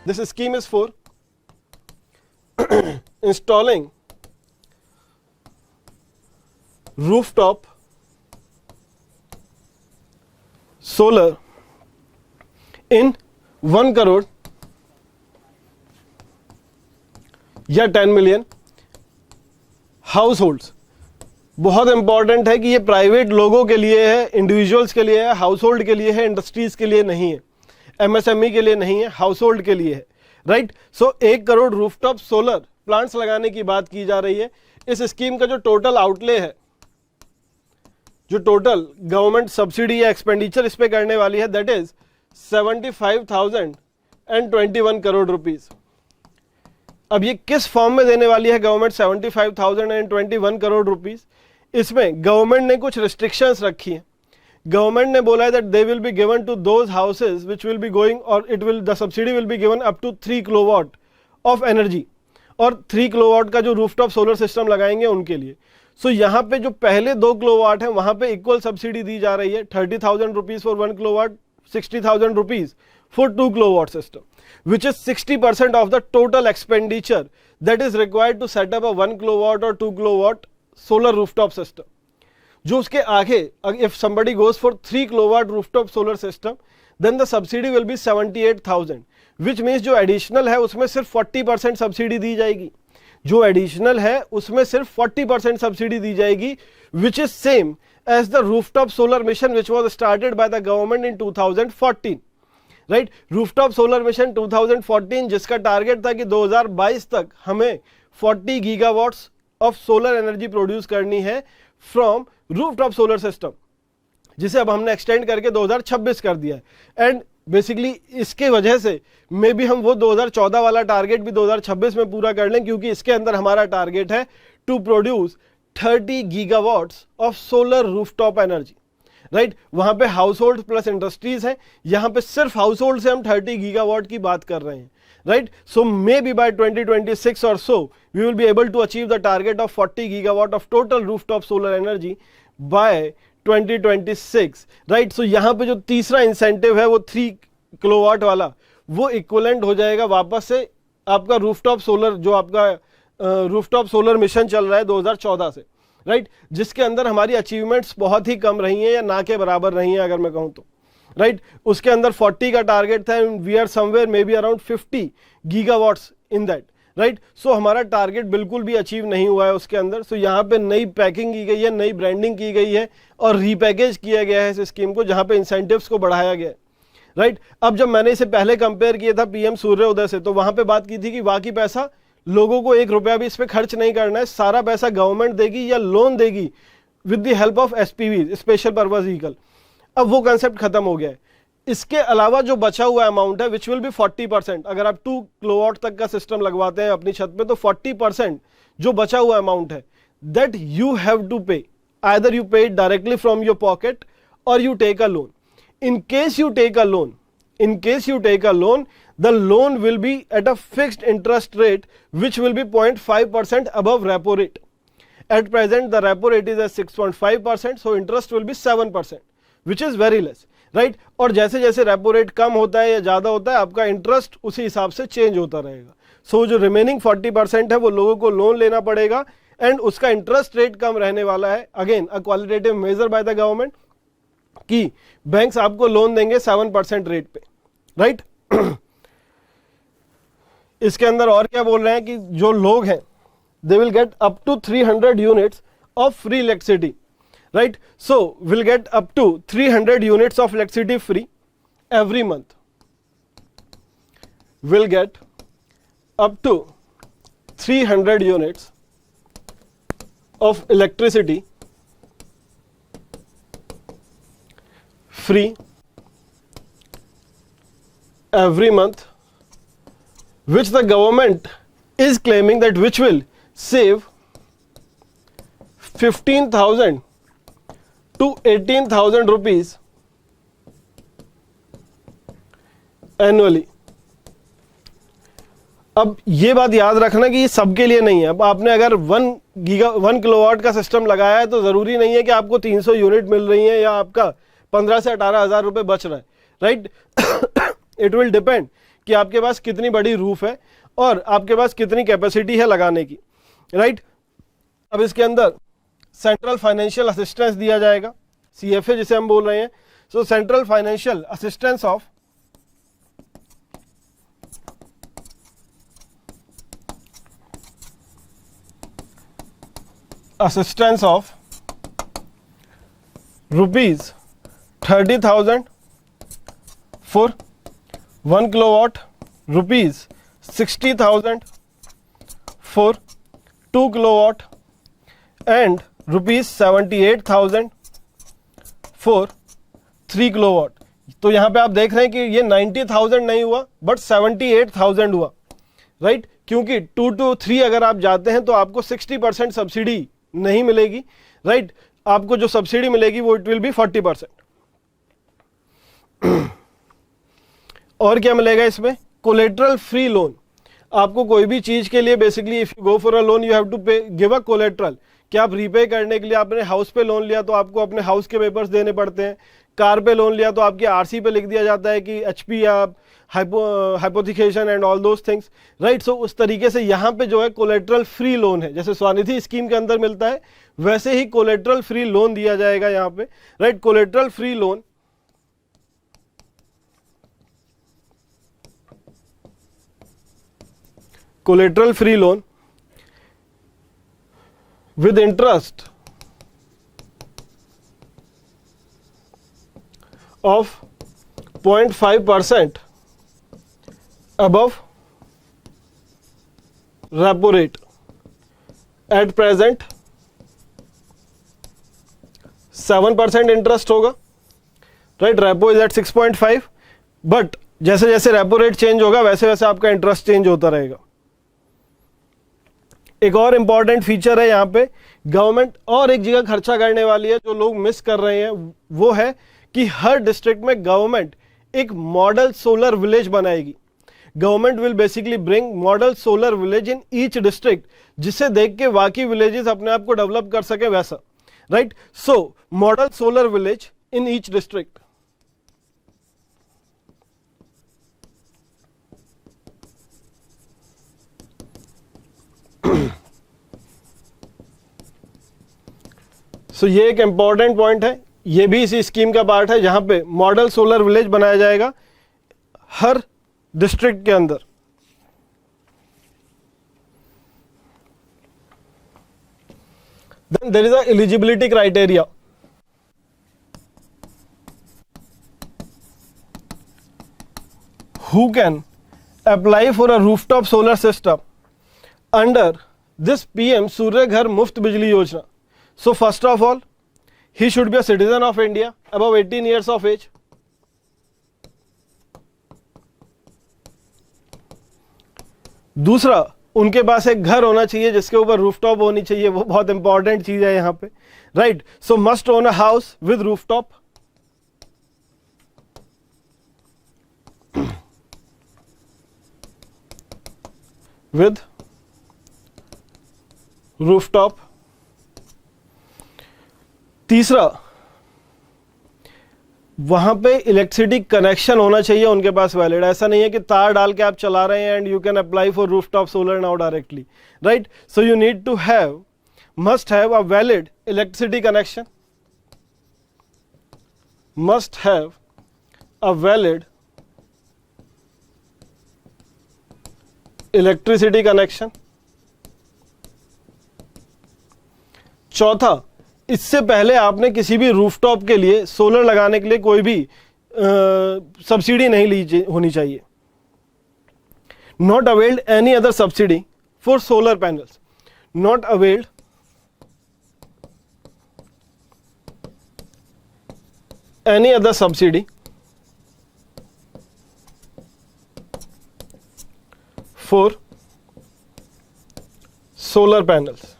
This scheme is for installing rooftop solar in 1 crore या 10 million house holds. बहुत important है कि ये प्राइवेट लोगों के लिए है, इंडिविजुअल्स के लिए है, हाउस होल्ड के लिए है, इंडस्ट्रीज के लिए नहीं है, एमएसएमई के लिए नहीं है, हाउस होल्ड के लिए है, राइट। सो 1 करोड़ रूफटॉप सोलर प्लांट्स लगाने की बात की जा रही है। इस स्कीम का जो टोटल आउटले है, जो टोटल गवर्नमेंट सब्सिडी या एक्सपेंडिचर इस पे करने वाली है, दैट इज 75,021 करोड़ रुपीज। अब ये किस फॉर्म में देने वाली है गवर्नमेंट 75,021 करोड़ रुपीज? इसमें गवर्नमेंट ने कुछ रिस्ट्रिक्शंस रखी हैं। गवर्नमेंट ने बोला है that they will be given to those houses which will be going, और it will, the subsidy will be given up to 3 kilowatt of energy, और 3 किलोवाट का जो रूफटॉप सोलर सिस्टम लगाएंगे उनके लिए। सो यहाँ पे जो पहले 2 किलोवाट है वहां पे इक्वल सब्सिडी दी जा रही है, 30,000 rupees for 1 kilowatt, 60,000 rupees for 2 kilowatt system, which is 60% of the total expenditure that is required to set up a 1 kilowatt or 2 kilowatt solar rooftop system. जो उसके आगे, if somebody goes for 3 kilowatt rooftop solar system, then the subsidy will be 78,000, which means जो additional है उसमें सिर्फ 40% subsidy दी जाएगी। जो additional है उसमें सिर्फ 40% सब्सिडी दी जाएगी, which is same as the rooftop solar mission which was started by the government in 2014. Right, rooftop solar mission 2014 जिसका टारगेट था कि 2022 तक हमें 40 gigawatts of solar energy produce करनी है फ्रॉम रूफटॉप सोलर सिस्टम, जिसे अब हमने एक्सटेंड करके 2026 कर दिया है। एंड बेसिकली इसके वजह से मे बी हम वो 2014 वाला टारगेट भी 2026 में पूरा कर लें, क्योंकि इसके अंदर हमारा टारगेट है to produce 30 gigawatts of solar rooftop energy, right. वहां पे हाउस होल्ड प्लस इंडस्ट्रीज है, यहां पे सिर्फ हाउस होल्ड से हम 30 गीगावाट की बात कर रहे हैं, right. So maybe by 2026 और so we will be able to achieve the target of 40 gigawatt of total rooftop solar energy by 2026, right. So यहां पे जो तीसरा इंसेंटिव है वो 3 किलोवाट वाला, वो इक्विवेलेंट हो जाएगा वापस से आपका रूफटॉप सोलर, जो आपका रूफटॉप सोलर मिशन चल रहा है 2014 से, राइट, जिसके अंदर हमारी अचीवमेंट्स बहुत ही कम रही हैं या ना के बराबर रही हैं अगर मैं कहूं तो, राइट। उसके अंदर 40 का टारगेट था, we are somewhere maybe around 50 gigawatts in that, right. So हमारा टारगेट बिल्कुल भी अचीव नहीं हुआ है उसके अंदर। सो यहाँ पे नई पैकिंग की गई है, नई ब्रांडिंग की गई है और रीपैकेज किया गया है इस स्कीम को, जहाँ पे इंसेंटिव्स को बढ़ाया गया है, राइट। अब जब मैंने इसे पहले कंपेयर किया था पीएम सूर्योदय से, तो वहां पे बात की थी कि बाकी पैसा लोगों को 1 रुपया भी इस पे खर्च नहीं करना है, सारा पैसा गवर्नमेंट देगी या लोन देगी with the help of SPV, special purpose vehicle. अब वो कंसेप्ट खत्म हो गया है। इसके अलावा जो बचा हुआ अमाउंट है विच विल बी 40%, अगर आप 2 किलोवाट तक का सिस्टम लगवाते हैं अपनी छत पे तो 40% जो बचा हुआ अमाउंट है that you have to pay, either you pay directly from your pocket और you take a loan. In case you take a loan, the loan will be at a fixed interest rate which will be 0.5% above repo rate. At present the repo rate is at 6.5%, so interest will be 7%, which is very less, right? और जैसे जैसे repo rate कम होता है या ज्यादा होता है आपका इंटरेस्ट उसी हिसाब से चेंज होता रहेगा। सो जो रिमेनिंग 40% है वो लोगों को लोन लेना पड़ेगा एंड उसका इंटरेस्ट रेट कम रहने वाला है। Again a qualitative measure by the government कि बैंक्स आपको लोन देंगे 7% रेट पे, राइट। इसके अंदर और क्या बोल रहे हैं कि जो लोग हैं they will get up to 300 units of free electricity, right. So will get up to 300 units of electricity free every month, will get up to 300 units of electricity free every month, which the government is claiming that which will save 15,000 to 18,000 rupees annually. अब ये बात याद रखना कि ये सबके लिए नहीं है। अब आपने अगर 1 किलोवाट का सिस्टम लगाया है तो जरूरी नहीं है कि आपको 300 यूनिट मिल रही है या आपका 15 से 18 हज़ार रुपए बच रहा है, राइट। इट विल डिपेंड कि आपके पास कितनी बड़ी रूफ है और आपके पास कितनी कैपेसिटी है लगाने की, राइट। अब इसके अंदर सेंट्रल फाइनेंशियल असिस्टेंस दिया जाएगा, CFA जिसे हम बोल रहे हैं। सो central financial assistance of rupees 30,000 for 1 kilowatt, rupees 60,000 for 2 kilowatt and rupees 78,000 for 3 kilowatt। तो यहां पे आप देख रहे हैं कि ये 90,000 नहीं हुआ बट 78,000 हुआ, राइट। क्योंकि 2 to 3 अगर आप जाते हैं तो आपको 60% सब्सिडी नहीं मिलेगी, राइट। आपको जो सब्सिडी मिलेगी वो इट विल बी 40%। और क्या मिलेगा इसमें? Collateral free loan. आपको कोई भी चीज के लिए basically if you go for a loan you have to pay give a collateral. क्या आप रीपे करने के लिए आपने हाउस पे लोन लिया तो आपको अपने हाउस के पेपर्स देने पड़ते हैं, कार पे लोन लिया तो आपकी आरसी पे लिख दिया जाता है कि HP या hypothecation and all those things, right. So उस तरीके से यहाँ पे जो है कोलेट्रल फ्री लोन है, जैसे स्वनिधि स्कीम के अंदर मिलता है वैसे ही कोलेट्रल फ्री लोन दिया जाएगा यहाँ पे, right. Collateral free loan collateral free loan with interest of 0.5% above repo rate at present 7% interest होगा, right. Repo is at 6.5 but जैसे जैसे रेपो रेट चेंज होगा वैसे वैसे आपका इंटरेस्ट चेंज होता रहेगा। एक और इंपॉर्टेंट फीचर है यहाँ पे, गवर्नमेंट और एक जगह खर्चा करने वाली है जो लोग मिस कर रहे हैं, वो है कि हर डिस्ट्रिक्ट में गवर्नमेंट एक मॉडल सोलर विलेज बनाएगी। Government will basically bring model solar village in each district, जिसे देख के बाकी विलेजेस अपने आप को डेवलप कर सके वैसा, right. So model solar village in each district. So ये एक इंपॉर्टेंट पॉइंट है, ये भी इसी स्कीम का पार्ट है जहां पे मॉडल सोलर विलेज बनाया जाएगा हर डिस्ट्रिक्ट के अंदर। Then there is a eligibility criteria. Who can apply for a rooftop solar system under this PM Surya Ghar Muft बिजली योजना? So first of all, he should be a citizen of India, above 18 years of age. दूसरा, उनके पास एक घर होना चाहिए जिसके ऊपर रूफटॉप होनी चाहिए, वो बहुत इंपॉर्टेंट चीज है यहाँ पे, right. So must own a house with rooftop. With rooftop. तीसरा, वहां पे इलेक्ट्रिसिटी कनेक्शन होना चाहिए उनके पास वैलिड। ऐसा नहीं है कि तार डाल के आप चला रहे हैं and you can apply for rooftop solar now directly, right. So you need to have, must have a valid electricity connection, must have a valid electricity connection. चौथा, इससे पहले आपने किसी भी रूफटॉप के लिए सोलर लगाने के लिए कोई भी सब्सिडी नहीं ली होनी चाहिए। Not availed any other subsidy for solar panels, not availed any other subsidy for solar panels.